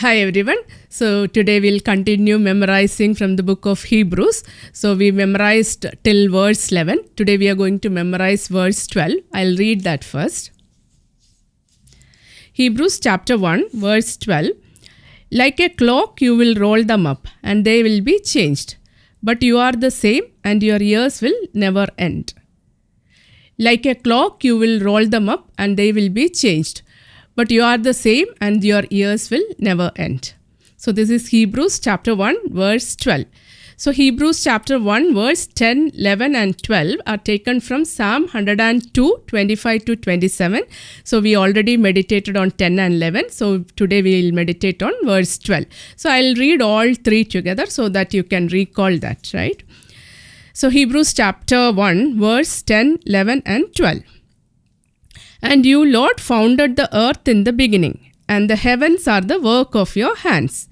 Hi everyone. So today we'll continue memorizing from the book of Hebrews. So we memorized till verse 11. Today we are going to memorize verse 12. I'll read that first. Hebrews chapter 1 verse 12. Like a clock you will roll them up and they will be changed. But you are the same and your years will never end. Like a clock you will roll them up and they will be changed. But you are the same and your years will never end. So this is Hebrews chapter 1 verse 12. So Hebrews chapter 1 verse 10, 11 and 12 are taken from Psalm 102, 25 to 27. So we already meditated on 10 and 11. So today we will meditate on verse 12. So I'll read all three together so that you can recall that, right? So Hebrews chapter 1 verse 10, 11 and 12. And you, Lord, founded the earth in the beginning, and the heavens are the work of your hands.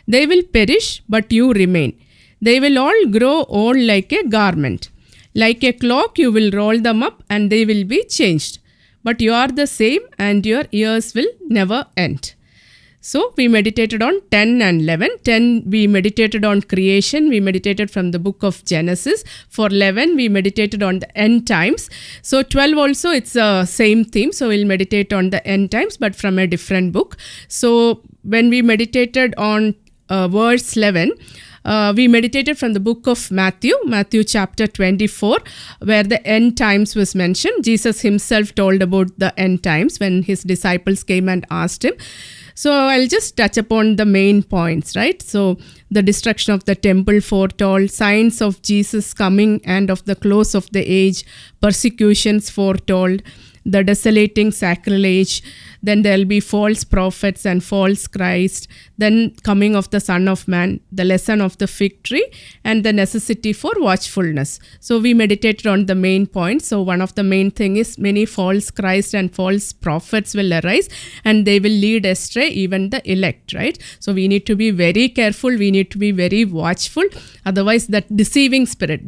They will perish, but you remain. They will all grow old like a garment. Like a clock you will roll them up, and they will be changed. But you are the same, and your years will never end. So we meditated on 10 and 11. 10, we meditated on creation. We meditated from the book of Genesis. For 11, we meditated on the end times. So 12 also, it's the same theme. So we'll meditate on the end times, but from a different book. So when we meditated on verse 11, we meditated from the book of Matthew chapter 24, where the end times was mentioned. Jesus himself told about the end times when his disciples came and asked him. So I'll just touch upon the main points, right? So the destruction of the temple foretold, signs of Jesus coming and of the close of the age, persecutions foretold, the desolating sacrilege, then there'll be false prophets and false Christ, then coming of the Son of Man, the lesson of the fig tree, and the necessity for watchfulness. So we meditated on the main points. So one of the main thing is many false Christ and false prophets will arise and they will lead astray even the elect, right? So we need to be very careful. We need to be very watchful. Otherwise that deceiving spirit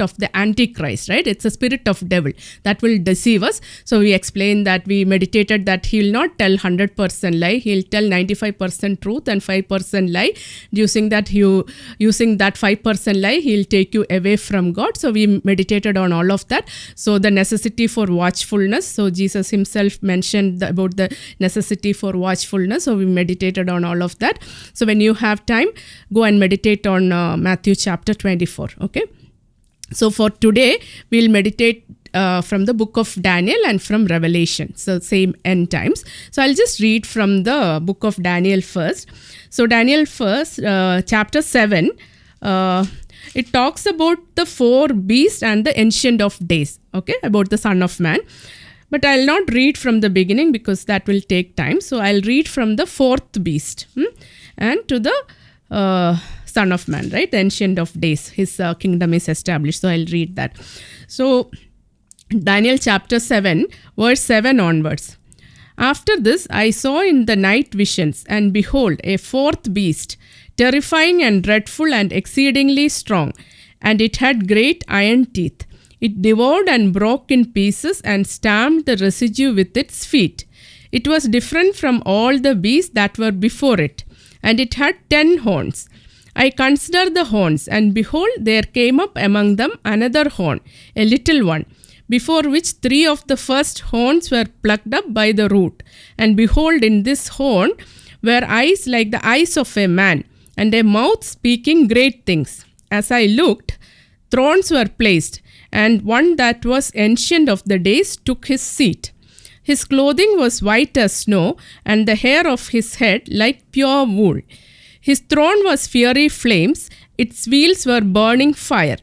of the Antichrist, right? It's a spirit of devil that will deceive us. So we explained that we meditated that he will not tell 100% lie. He'll tell 95% truth and 5% lie. Using that 5% lie, he'll take you away from God. So we meditated on all of that. So the necessity for watchfulness. So Jesus himself mentioned about the necessity for watchfulness. So we meditated on all of that. So when you have time, go and meditate on Matthew chapter 24. Okay. So for today, we'll meditate from the book of Daniel and from Revelation. So same end times. So I'll just read from the book of Daniel first. So Daniel first, chapter 7, it talks about the four beasts and the ancient of days, okay, about the Son of Man. But I'll not read from the beginning because that will take time. So I'll read from the fourth beast and to the Son of Man, right? The ancient of days. His kingdom is established. So I'll read that. So Daniel chapter 7, verse 7 onwards. After this, I saw in the night visions, and behold, a fourth beast, terrifying and dreadful and exceedingly strong, and it had great iron teeth. It devoured and broke in pieces and stamped the residue with its feet. It was different from all the beasts that were before it, and it had 10 horns. I considered the horns, and behold, there came up among them another horn, a little one, before which 3 of the first horns were plucked up by the root. And behold, in this horn were eyes like the eyes of a man, and a mouth speaking great things. As I looked, thrones were placed, and one that was ancient of the days took his seat. His clothing was white as snow, and the hair of his head like pure wool. His throne was fiery flames, its wheels were burning fire.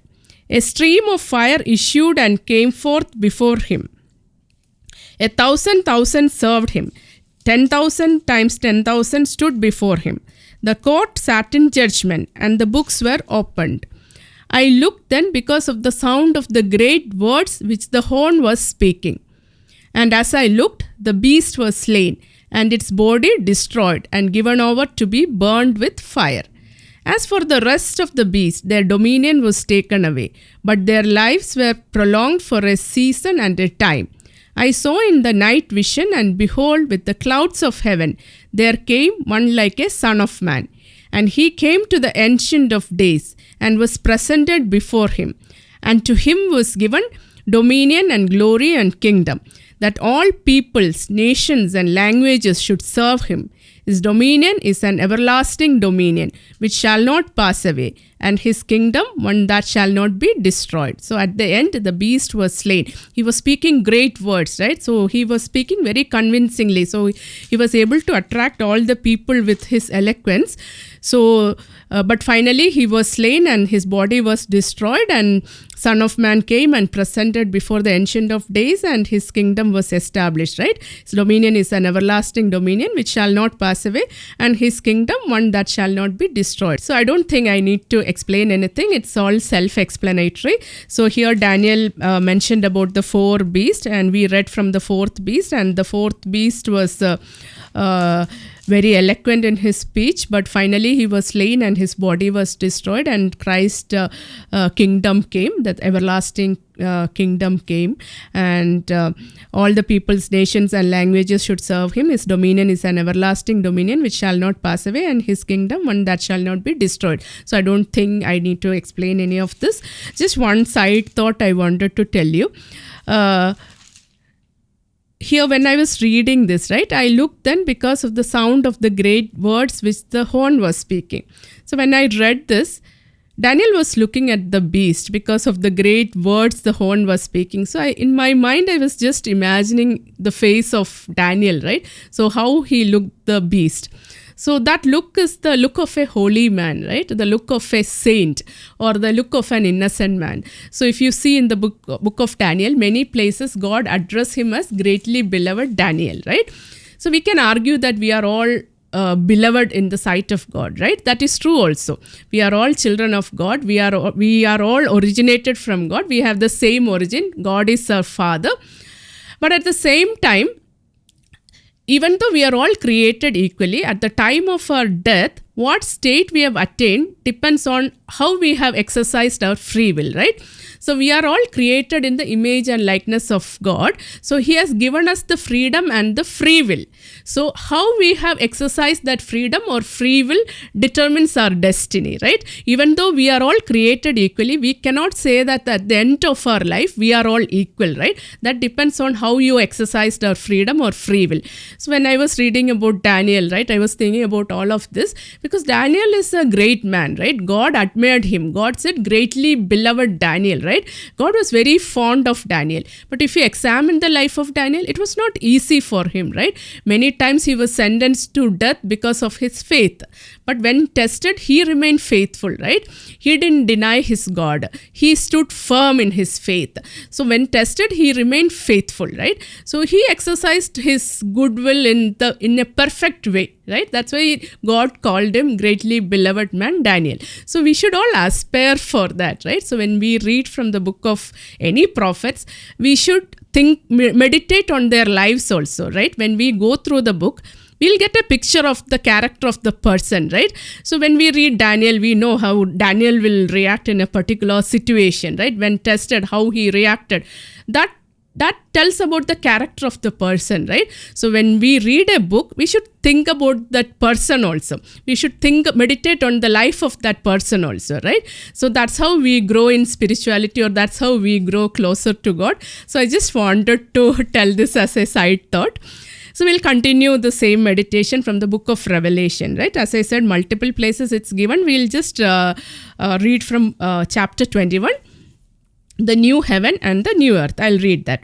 A stream of fire issued and came forth before him. 1,000,000 served him. 10,000 times 10,000 stood before him. The court sat in judgment, and the books were opened. I looked then because of the sound of the great words which the horn was speaking. And as I looked, the beast was slain, and its body destroyed and given over to be burned with fire. As for the rest of the beasts, their dominion was taken away, but their lives were prolonged for a season and a time. I saw in the night vision, and behold, with the clouds of heaven, there came one like a son of man. And he came to the Ancient of Days, and was presented before him. And to him was given dominion and glory and kingdom, that all peoples, nations, and languages should serve him. His dominion is an everlasting dominion, which shall not pass away, and his kingdom one that shall not be destroyed. So at the end, the beast was slain. He was speaking great words, right? So he was speaking very convincingly. So he was able to attract all the people with his eloquence. So, but finally he was slain and his body was destroyed, and Son of Man came and presented before the Ancient of Days, and his kingdom was established, right? His dominion is an everlasting dominion which shall not pass away, and his kingdom one that shall not be destroyed. So I don't think I need to explain anything. It's all self-explanatory. So here Daniel mentioned about the four beasts, and we read from the fourth beast, and the fourth beast was very eloquent in his speech, but finally he was slain and his body was destroyed, and Christ's kingdom came, that everlasting kingdom came, and all the peoples, nations, and languages should serve him. His dominion is an everlasting dominion which shall not pass away, and his kingdom one that shall not be destroyed. So I don't think I need to explain any of this. Just one side thought I wanted to tell you. Here when I was reading this, right, I looked then because of the sound of the great words which the horn was speaking. So when I read this, Daniel was looking at the beast because of the great words the horn was speaking. So in my mind, I was just imagining the face of Daniel, right? So how he looked the beast. So that look is the look of a holy man, right? The look of a saint, or the look of an innocent man. So if you see in the book of Daniel, many places God address him as greatly beloved Daniel, right? So we can argue that we are all beloved in the sight of God, right? That is true also. We are all children of God. We are all originated from God. We have the same origin. God is our Father. But at the same time, even though we are all created equally, at the time of our death, what state we have attained depends on how we have exercised our free will, right? So we are all created in the image and likeness of God. So he has given us the freedom and the free will. So how we have exercised that freedom or free will determines our destiny, right? Even though we are all created equally, we cannot say that at the end of our life, we are all equal, right? That depends on how you exercised our freedom or free will. So when I was reading about Daniel, right, I was thinking about all of this because Daniel is a great man, right? God admired him. God said, greatly beloved Daniel, right? God was very fond of Daniel. But if you examine the life of Daniel, it was not easy for him, right? Many times he was sentenced to death because of his faith. But when tested, he remained faithful, right? He didn't deny his God. He stood firm in his faith. So when tested, he remained faithful, right? So he exercised his goodwill in a perfect way, right? That's why God called him greatly beloved man, Daniel. So we should all aspire for that, right? So when we read from the book of any prophets, we should meditate on their lives also, right? When we go through the book, we'll get a picture of the character of the person, right? So when we read Daniel, we know how Daniel will react in a particular situation, right? When tested, how he reacted. That tells about the character of the person, right? So when we read a book, we should think about that person also. We should meditate on the life of that person also, right? So that's how we grow in spirituality, or that's how we grow closer to God. So I just wanted to tell this as a side thought. So we'll continue the same meditation from the book of Revelation, right? As I said, multiple places it's given. We'll just read from chapter 21. The new heaven and the new earth. I'll read that.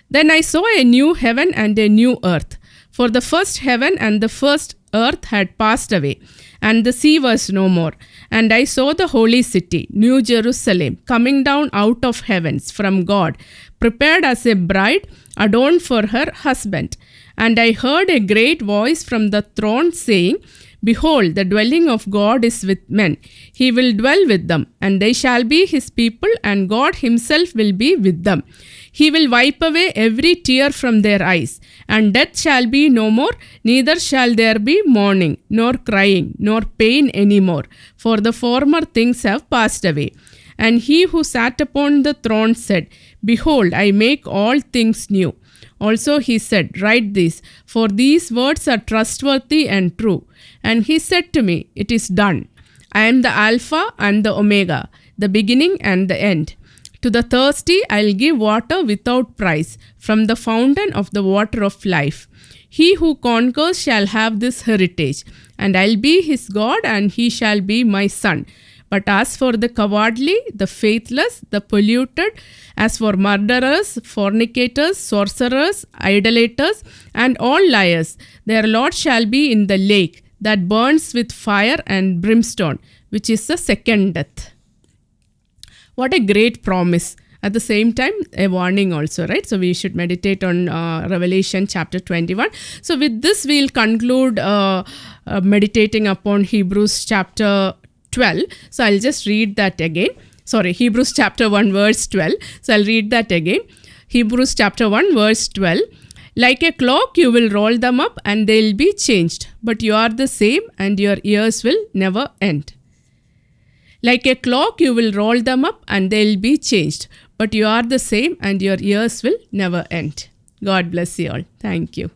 Then I saw a new heaven and a new earth, for the first heaven and the first earth had passed away, and the sea was no more. And I saw the holy city, New Jerusalem, coming down out of heavens from God, prepared as a bride adorned for her husband. And I heard a great voice from the throne saying, Behold, the dwelling of God is with men. He will dwell with them, and they shall be his people, and God himself will be with them. He will wipe away every tear from their eyes, and death shall be no more, neither shall there be mourning, nor crying, nor pain any more, for the former things have passed away. And he who sat upon the throne said, Behold, I make all things new. Also he said, write these, for these words are trustworthy and true. And he said to me, it is done. I am the Alpha and the Omega, the beginning and the end. To the thirsty I'll give water without price from the fountain of the water of life. He who conquers shall have this heritage, and I'll be his God, and he shall be my son. But as for the cowardly, the faithless, the polluted, as for murderers, fornicators, sorcerers, idolaters, and all liars, their lot shall be in the lake that burns with fire and brimstone, which is the second death. What a great promise. At the same time, a warning also, right? So we should meditate on Revelation chapter 21. So with this, we'll conclude meditating upon Hebrews chapter 12. So I'll just read that again. Sorry, Hebrews chapter 1 verse 12. So I'll read that again. Hebrews chapter 1 verse 12. Like a clock, you will roll them up and they'll be changed. But you are the same and your years will never end. Like a clock, you will roll them up and they'll be changed. But you are the same and your years will never end. God bless you all. Thank you.